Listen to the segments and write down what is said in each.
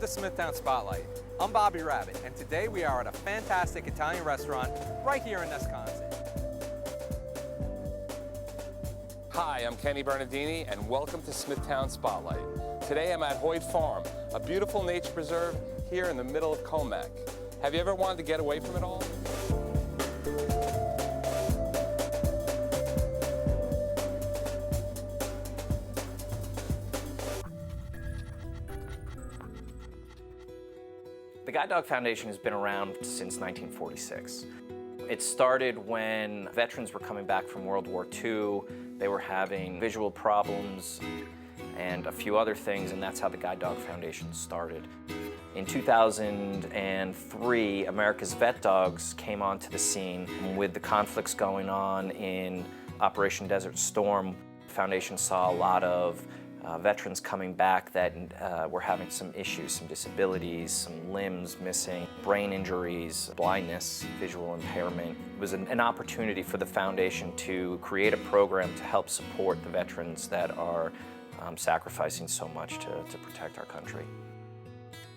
Smithtown Spotlight. I'm Bobby Rabbit, and today we are at a fantastic Italian restaurant right here in Wisconsin. Hi, I'm Kenny Bernardini, and welcome to Smithtown Spotlight. Today I'm at Hoyt Farm, a beautiful nature preserve here in the middle of Comac. Have you ever wanted to get away from it all? The Guide Dog Foundation has been around since 1946. It started when veterans were coming back from World War II. They were having visual problems and a few other things, and that's how the Guide Dog Foundation started. In 2003, America's Vet Dogs came onto the scene. With the conflicts going on in Operation Desert Storm, the foundation saw a lot of veterans coming back that were having some issues, some disabilities, some limbs missing, brain injuries, blindness, visual impairment. It was an opportunity for the foundation to create a program to help support the veterans that are sacrificing so much to protect our country.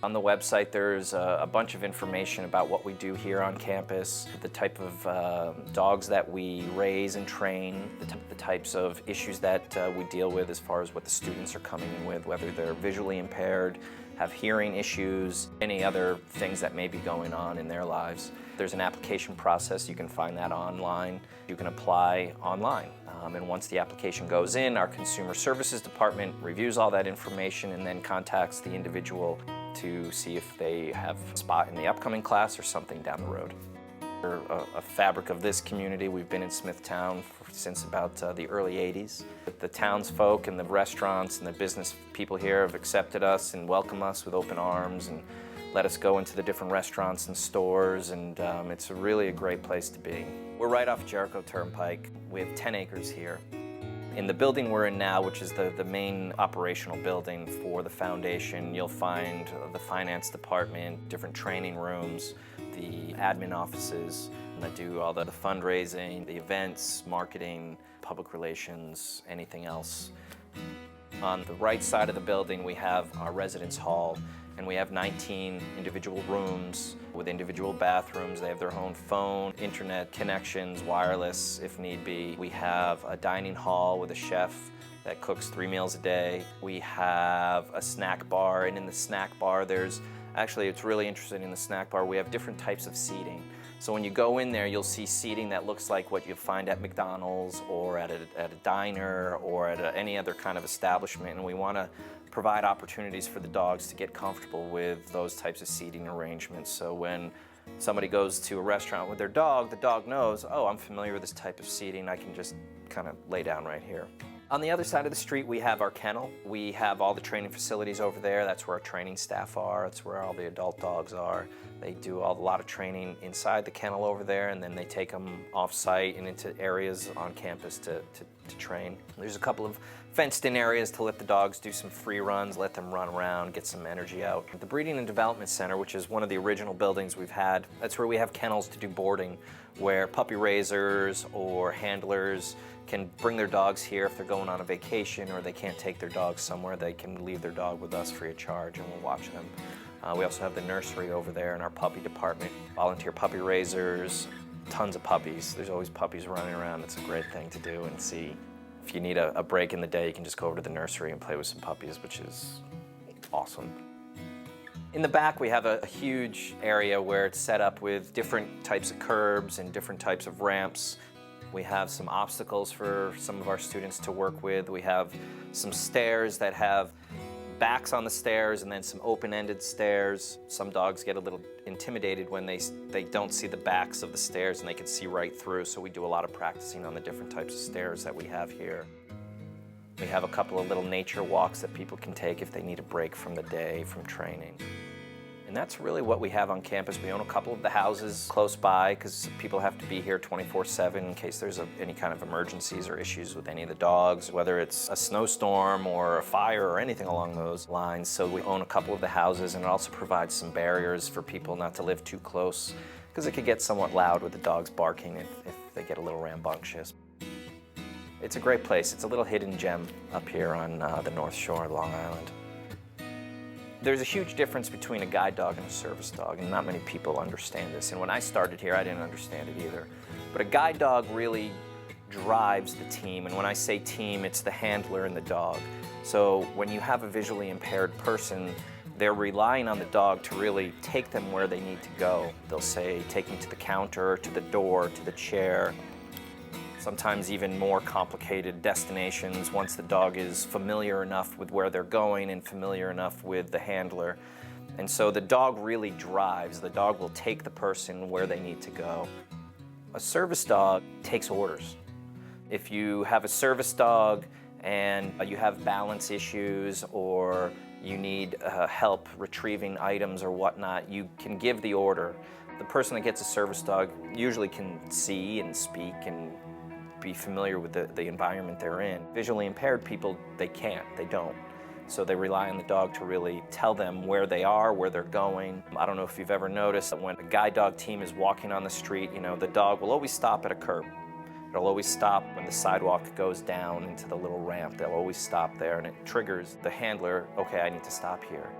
On the website, there's a bunch of information about what we do here on campus, the type of dogs that we raise and train, the types of issues that we deal with as far as what the students are coming in with, whether they're visually impaired, have hearing issues, any other things that may be going on in their lives. There's an application process. You can find that online. You can apply online. And once the application goes in, our Consumer Services Department reviews all that information and then contacts the individual to see if they have a spot in the upcoming class or something down the road. We're a fabric of this community. We've been in Smithtown since about the early 80s. The townsfolk and the restaurants and the business people here have accepted us and welcomed us with open arms and let us go into the different restaurants and stores, and it's really a great place to be. We're right off Jericho Turnpike. We have 10 acres here. In the building we're in now, which is the main operational building for the foundation, you'll find the finance department, different training rooms, the admin offices that do all the fundraising, the events, marketing, public relations, anything else. On the right side of the building, we have our residence hall, and we have 19 individual rooms with individual bathrooms. They have their own phone, internet connections, wireless if need be. We have a dining hall with a chef that cooks 3 meals a day. We have a snack bar, and in the snack bar it's really interesting. In the snack bar we have different types of seating. So when you go in there, you'll see seating that looks like what you find at McDonald's or at a diner or at any other kind of establishment, and we want to provide opportunities for the dogs to get comfortable with those types of seating arrangements. So when somebody goes to a restaurant with their dog, the dog knows, oh, I'm familiar with this type of seating, I can just kind of lay down right here. On the other side of the street, we have our kennel. We have all the training facilities over there. That's where our training staff are. That's where all the adult dogs are. They do a lot of training inside the kennel over there, and then they take them off-site and into areas on campus to train. There's a couple of fenced-in areas to let the dogs do some free runs, let them run around, get some energy out. The Breeding and Development Center, which is one of the original buildings we've had, that's where we have kennels to do boarding, where puppy raisers or handlers can bring their dogs here if they're going on a vacation or they can't take their dogs somewhere. They can leave their dog with us free of charge, and we'll watch them. We also have the nursery over there in our puppy department, volunteer puppy raisers, tons of puppies. There's always puppies running around. It's a great thing to do and see. If you need a break in the day, you can just go over to the nursery and play with some puppies, which is awesome. In the back, we have a huge area where it's set up with different types of curbs and different types of ramps. We have some obstacles for some of our students to work with. We have some stairs that have backs on the stairs and then some open-ended stairs. Some dogs get a little intimidated when they don't see the backs of the stairs and they can see right through, so we do a lot of practicing on the different types of stairs that we have here. We have a couple of little nature walks that people can take if they need a break from the day, from training. And that's really what we have on campus. We own a couple of the houses close by because people have to be here 24/7 in case there's any kind of emergencies or issues with any of the dogs, whether it's a snowstorm or a fire or anything along those lines. So we own a couple of the houses, and it also provides some barriers for people not to live too close because it could get somewhat loud with the dogs barking if they get a little rambunctious. It's a great place. It's a little hidden gem up here on the North Shore of Long Island. There's a huge difference between a guide dog and a service dog, and not many people understand this. And when I started here, I didn't understand it either. But a guide dog really drives the team, and when I say team, it's the handler and the dog. So when you have a visually impaired person, they're relying on the dog to really take them where they need to go. They'll say, take me to the counter, to the door, to the chair. Sometimes even more complicated destinations once the dog is familiar enough with where they're going and familiar enough with the handler. And so the dog really drives. The dog will take the person where they need to go. A service dog takes orders. If you have a service dog and you have balance issues or you need help retrieving items or whatnot, you can give the order. The person that gets a service dog usually can see and speak and be familiar with the environment they're in. Visually impaired people, they can't, they don't. So they rely on the dog to really tell them where they are, where they're going. I don't know if you've ever noticed that when a guide dog team is walking on the street, you know, the dog will always stop at a curb. It'll always stop when the sidewalk goes down into the little ramp. They'll always stop there, and it triggers the handler, okay, I need to stop here.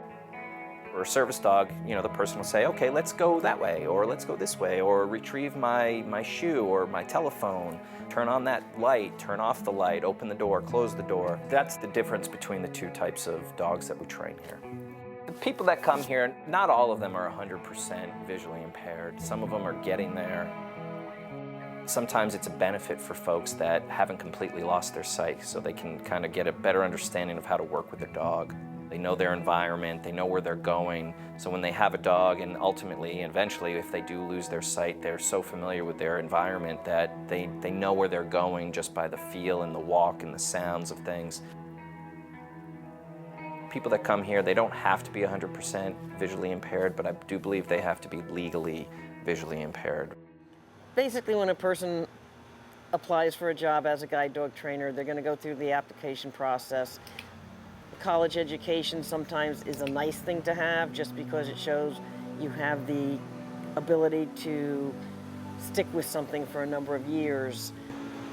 For a service dog, you know, the person will say, okay, let's go that way, or let's go this way, or retrieve my shoe or my telephone, turn on that light, turn off the light, open the door, close the door. That's the difference between the two types of dogs that we train here. The people that come here, not all of them are 100% visually impaired. Some of them are getting there. Sometimes it's a benefit for folks that haven't completely lost their sight, so they can kind of get a better understanding of how to work with their dog. They know their environment, they know where they're going, so when they have a dog, and ultimately, eventually, if they do lose their sight, they're so familiar with their environment that they know where they're going just by the feel and the walk and the sounds of things. People that come here, they don't have to be 100% visually impaired, but I do believe they have to be legally visually impaired. Basically, when a person applies for a job as a guide dog trainer, they're going to go through the application process. College education sometimes is a nice thing to have just because it shows you have the ability to stick with something for a number of years.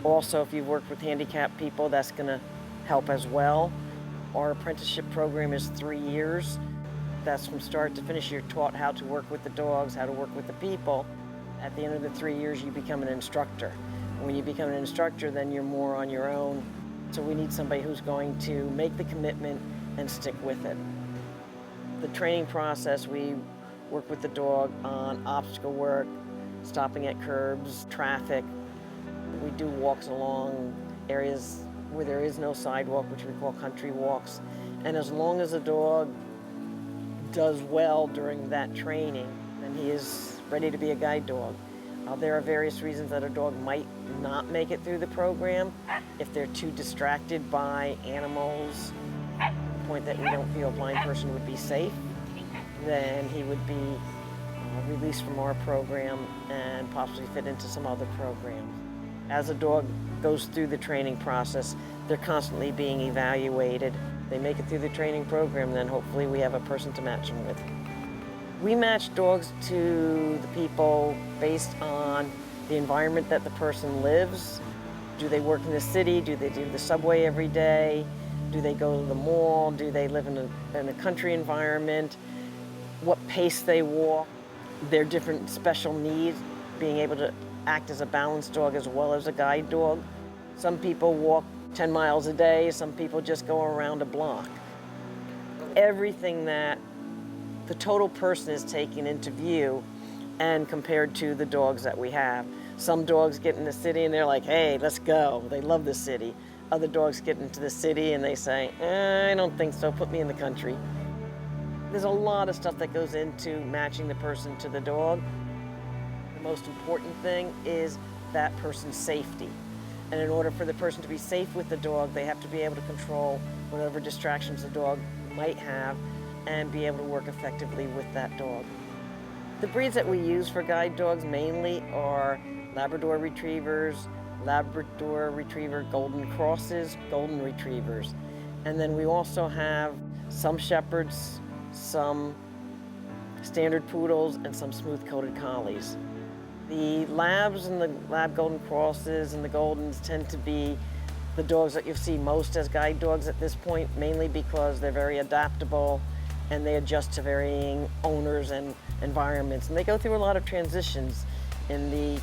Also, if you've worked with handicapped people, that's going to help as well. Our apprenticeship program is 3 years. That's from start to finish. You're taught how to work with the dogs, how to work with the people. At the end of the 3 years, you become an instructor. When you become an instructor, then you're more on your own. So we need somebody who's going to make the commitment and stick with it. The training process, we work with the dog on obstacle work, stopping at curbs, traffic. We do walks along areas where there is no sidewalk, which we call country walks. And as long as the dog does well during that training, then he is ready to be a guide dog. There are various reasons that a dog might not make it through the program. If they're too distracted by animals, to the point that we don't feel a blind person would be safe, then he would be released from our program and possibly fit into some other programs. As a dog goes through the training process, they're constantly being evaluated. They make it through the training program, then hopefully we have a person to match them with. We match dogs to the people based on the environment that the person lives. Do they work in the city? Do they do the subway every day? Do they go to the mall? Do they live in a country environment? What pace they walk? Their different special needs, being able to act as a balanced dog as well as a guide dog. Some people walk 10 miles a day. Some people just go around a block. Everything that the total person is taken into view and compared to the dogs that we have. Some dogs get in the city and they're like, hey, let's go. They love the city. Other dogs get into the city and they say, I don't think so, put me in the country. There's a lot of stuff that goes into matching the person to the dog. The most important thing is that person's safety. And in order for the person to be safe with the dog, they have to be able to control whatever distractions the dog might have and be able to work effectively with that dog. The breeds that we use for guide dogs mainly are Labrador Retrievers, Labrador Retriever Golden Crosses, Golden Retrievers. And then we also have some Shepherds, some Standard Poodles, and some Smooth-Coated Collies. The Labs and the Lab Golden Crosses and the Goldens tend to be the dogs that you see most as guide dogs at this point, mainly because they're very adaptable and they adjust to varying owners and environments. And they go through a lot of transitions in the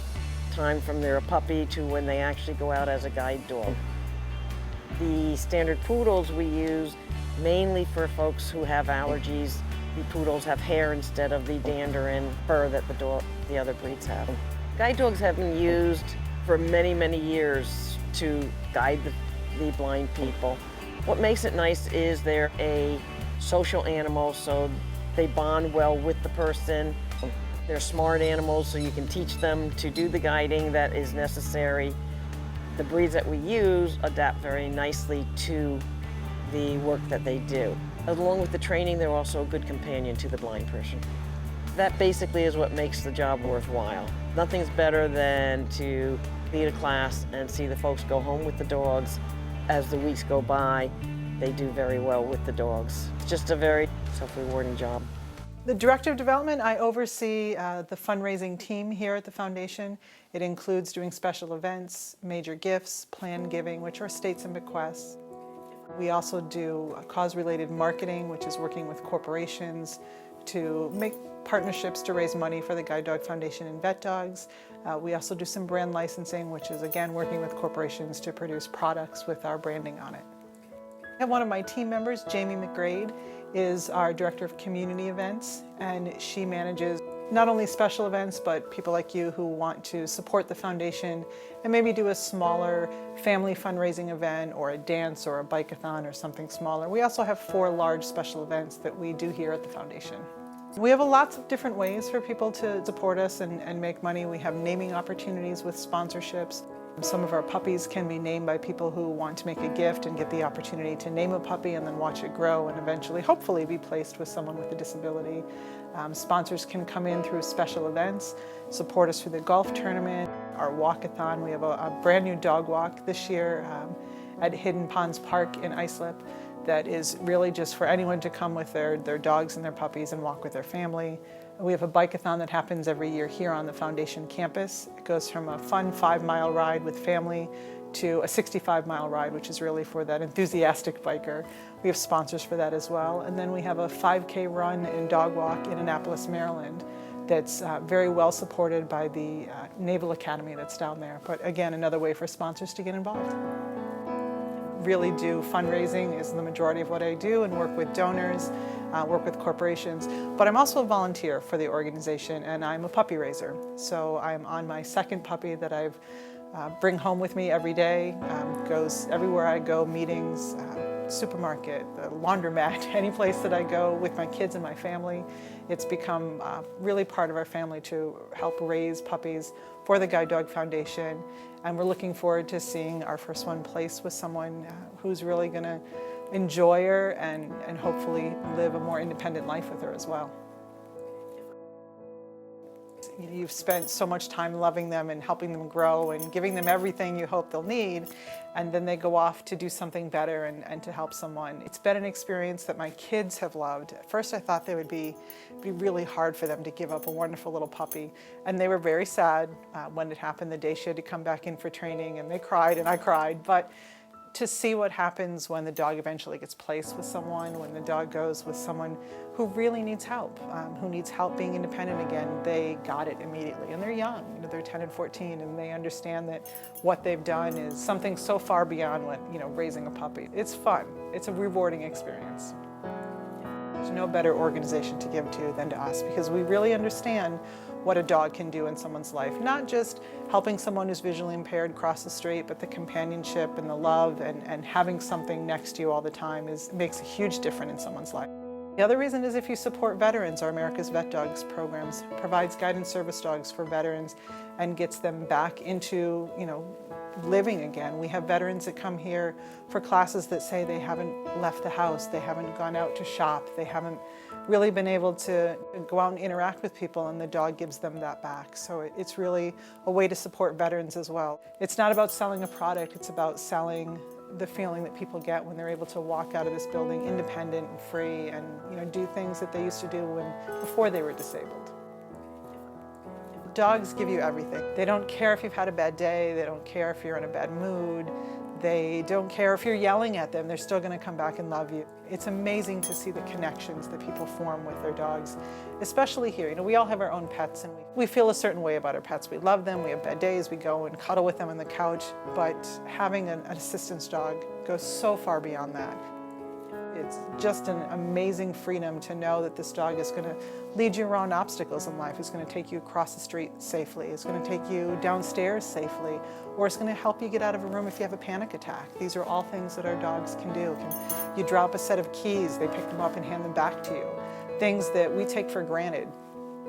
time from they're a puppy to when they actually go out as a guide dog. The standard poodles we use mainly for folks who have allergies. The poodles have hair instead of the dander and fur that the other breeds have. Guide dogs have been used for many, many years to guide the blind people. What makes it nice is they're a social animal, so they bond well with the person. They're smart animals, so you can teach them to do the guiding that is necessary. The breeds that we use adapt very nicely to the work that they do. Along with the training, they're also a good companion to the blind person. That basically is what makes the job worthwhile. Nothing's better than to lead a class and see the folks go home with the dogs. As the weeks go by, they do very well with the dogs. It's just a very self-rewarding job. The Director of Development, I oversee the fundraising team here at the Foundation. It includes doing special events, major gifts, planned giving, which are estates and bequests. We also do cause-related marketing, which is working with corporations to make partnerships to raise money for the Guide Dog Foundation and vet dogs. We also do some brand licensing, which is again working with corporations to produce products with our branding on it. I have one of my team members, Jamie McGrade, is our Director of Community Events, and she manages not only special events, but people like you who want to support the foundation and maybe do a smaller family fundraising event or a dance or a bike-a-thon or something smaller. We also have 4 large special events that we do here at the foundation. We have lots of different ways for people to support us and make money. We have naming opportunities with sponsorships. Some of our puppies can be named by people who want to make a gift and get the opportunity to name a puppy and then watch it grow and eventually, hopefully, be placed with someone with a disability. Sponsors can come in through special events, support us through the golf tournament, our walk-a-thon. We have a brand new dog walk this year at Hidden Ponds Park in Islip that is really just for anyone to come with their dogs and their puppies and walk with their family. We have a bike-a-thon that happens every year here on the Foundation campus. It goes from a fun 5-mile ride with family to a 65-mile ride, which is really for that enthusiastic biker. We have sponsors for that as well. And then we have a 5K run and dog walk in Annapolis, Maryland that's very well supported by the Naval Academy that's down there. But again, another way for sponsors to get involved. Really do fundraising is the majority of what I do and work with donors, work with corporations. But I'm also a volunteer for the organization and I'm a puppy raiser. So I'm on my 2nd puppy that I bring home with me every day, goes everywhere I go, meetings, supermarket, the laundromat, any place that I go with my kids and my family. It's become really part of our family to help raise puppies for the Guide Dog Foundation. And we're looking forward to seeing our first one placed with someone who's really going to enjoy her and hopefully live a more independent life with her as well. You've spent so much time loving them and helping them grow and giving them everything you hope they'll need, and then they go off to do something better and to help someone. It's been an experience that my kids have loved. At first I thought they would be really hard for them to give up a wonderful little puppy, and they were very sad when it happened the day she had to come back in for training, and they cried and I cried. But to see what happens when the dog eventually gets placed with someone, when the dog goes with someone who really needs help being independent again, they got it immediately. And they're young, they're 10 and 14, and they understand that what they've done is something so far beyond what, raising a puppy. It's fun. It's a rewarding experience. There's no better organization to give to than to us, because we really understand what a dog can do in someone's life. Not just helping someone who's visually impaired cross the street, but the companionship and the love and having something next to you all the time makes a huge difference in someone's life. The other reason is if you support veterans. Our America's Vet Dogs programs provides guidance service dogs for veterans and gets them back into, living again. We have veterans that come here for classes that say they haven't left the house, they haven't gone out to shop, they haven't really been able to go out and interact with people, and the dog gives them that back. So it's really a way to support veterans as well. It's not about selling a product, it's about selling the feeling that people get when they're able to walk out of this building independent and free and do things that they used to do before they were disabled. Dogs give you everything. They don't care if you've had a bad day, they don't care if you're in a bad mood. They don't care if you're yelling at them, they're still going to come back and love you. It's amazing to see the connections that people form with their dogs, especially here. You know, we all have our own pets and we feel a certain way about our pets. We love them, we have bad days, we go and cuddle with them on the couch, but having an assistance dog goes so far beyond that. It's just an amazing freedom to know that this dog is going to lead you around obstacles in life. It's going to take you across the street safely. It's going to take you downstairs safely. Or it's going to help you get out of a room if you have a panic attack. These are all things that our dogs can do. You drop a set of keys, they pick them up and hand them back to you. Things that we take for granted,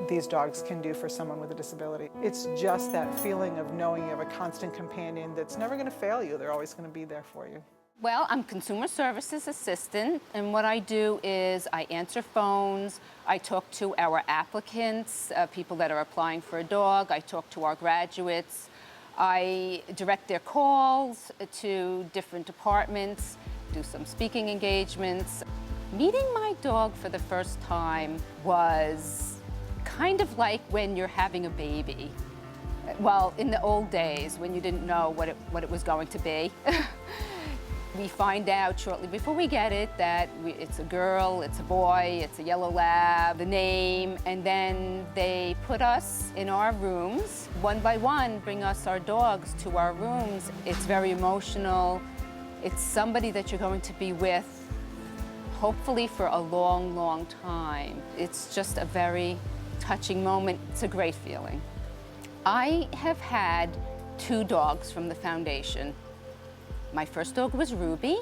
these dogs can do for someone with a disability. It's just that feeling of knowing you have a constant companion that's never going to fail you. They're always going to be there for you. Well, I'm Consumer Services Assistant, and what I do is I answer phones, I talk to our applicants, people that are applying for a dog, I talk to our graduates, I direct their calls to different departments, do some speaking engagements. Meeting my dog for the first time was kind of like when you're having a baby. Well, in the old days when you didn't know what it was going to be. We find out shortly before we get it that it's a girl, it's a boy, it's a yellow lab, the name, and then they put us in our rooms. One by one, bring us our dogs to our rooms. It's very emotional. It's somebody that you're going to be with, hopefully for a long, long time. It's just a very touching moment. It's a great feeling. I have had 2 dogs from the foundation. My first dog was Ruby,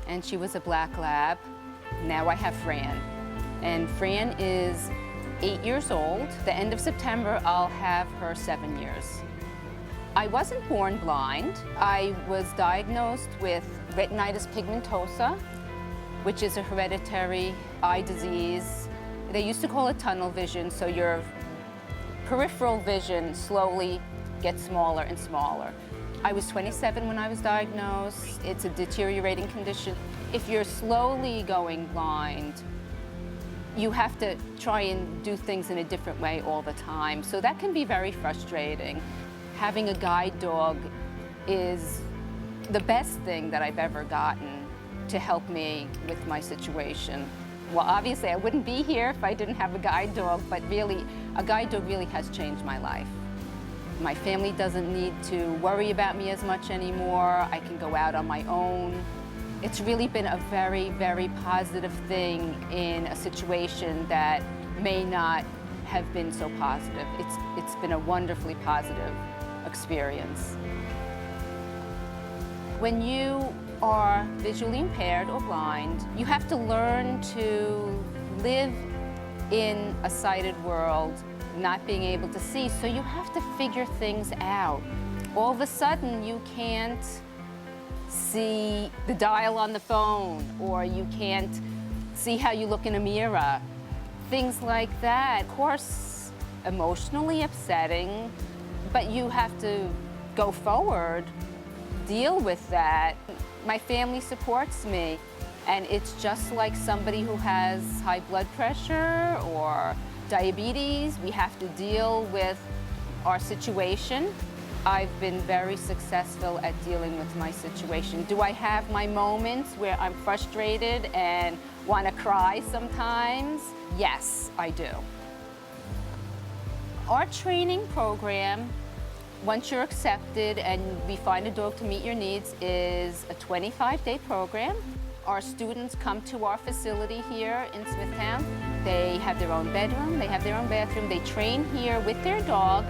and she was a black lab. Now I have Fran, and Fran is 8 years old. The end of September, I'll have her 7 years. I wasn't born blind. I was diagnosed with retinitis pigmentosa, which is a hereditary eye disease. They used to call it tunnel vision, so your peripheral vision slowly gets smaller and smaller. I was 27 when I was diagnosed. It's a deteriorating condition. If you're slowly going blind, you have to try and do things in a different way all the time. So that can be very frustrating. Having a guide dog is the best thing that I've ever gotten to help me with my situation. Well, obviously I wouldn't be here if I didn't have a guide dog, but really, a guide dog really has changed my life. My family doesn't need to worry about me as much anymore. I can go out on my own. It's really been a very, very positive thing in a situation that may not have been so positive. It's been a wonderfully positive experience. When you are visually impaired or blind, you have to learn to live in a sighted world, not being able to see, so you have to figure things out. All of a sudden, you can't see the dial on the phone, or you can't see how you look in a mirror. Things like that. Of course, emotionally upsetting, but you have to go forward, deal with that. My family supports me, and it's just like somebody who has high blood pressure or diabetes. We have to deal with our situation. I've been very successful at dealing with my situation. Do I have my moments where I'm frustrated and want to cry sometimes? Yes, I do. Our training program, once you're accepted and we find a dog to meet your needs, is a 25-day program. Our students come to our facility here in Smithtown. They have their own bedroom, they have their own bathroom. They train here with their dog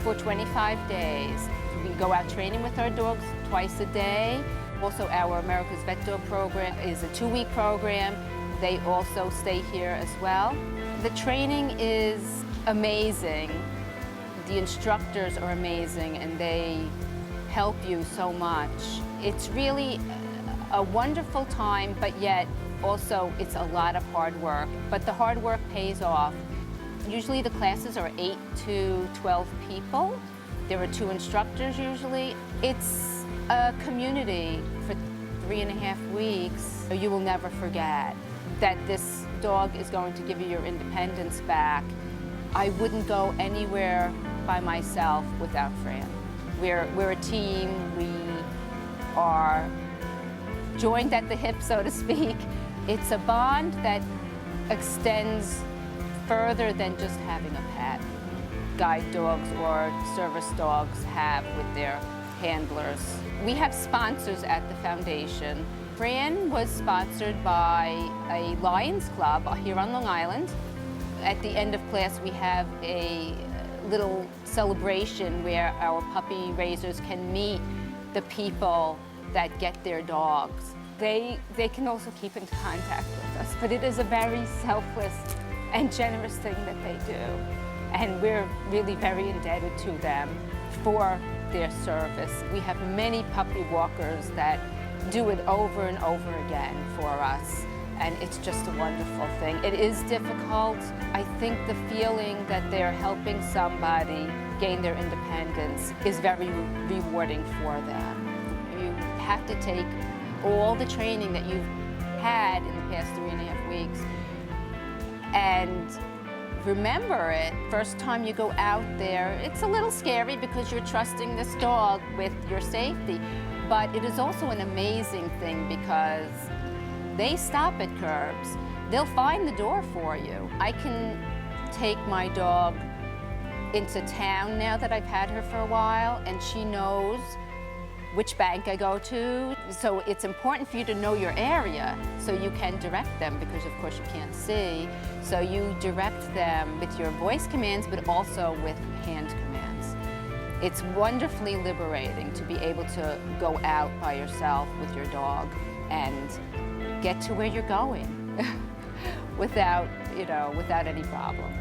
for 25 days. We go out training with our dogs twice a day. Also, our America's Vet Dog program is a 2-week program. They also stay here as well. The training is amazing. The instructors are amazing, and they help you so much. It's really a wonderful time, but yet also it's a lot of hard work. But the hard work pays off. Usually the classes are 8 to 12 people. There are 2 instructors usually. It's a community for 3.5 weeks. You will never forget that this dog is going to give you your independence back. I wouldn't go anywhere by myself without Fran. We're a team. We are joined at the hip, so to speak. It's a bond that extends further than just having a pet. Guide dogs or service dogs have with their handlers. We have sponsors at the foundation. Fran was sponsored by a Lions Club here on Long Island. At the end of class, we have a little celebration where our puppy raisers can meet the people that get their dogs. They can also keep in contact with us, but it is a very selfless and generous thing that they do. And we're really very indebted to them for their service. We have many puppy walkers that do it over and over again for us, and it's just a wonderful thing. It is difficult. I think the feeling that they're helping somebody gain their independence is very rewarding for them. You have to take all the training that you've had in the past 3.5 weeks and remember it. First time you go out there, it's a little scary because you're trusting this dog with your safety, but it is also an amazing thing because they stop at curbs. They'll find the door for you. I can take my dog into town now that I've had her for a while, and she knows which bank I go to. So it's important for you to know your area so you can direct them, because of course you can't see. So you direct them with your voice commands, but also with hand commands. It's wonderfully liberating to be able to go out by yourself with your dog and get to where you're going without any problem.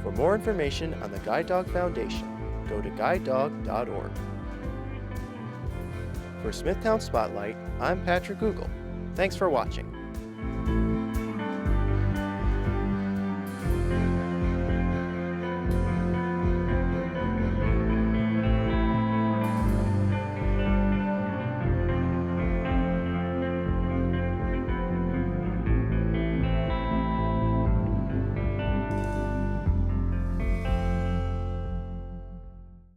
For more information on the Guide Dog Foundation, go to guidedog.org. For Smithtown Spotlight, I'm Patrick Google. Thanks for watching.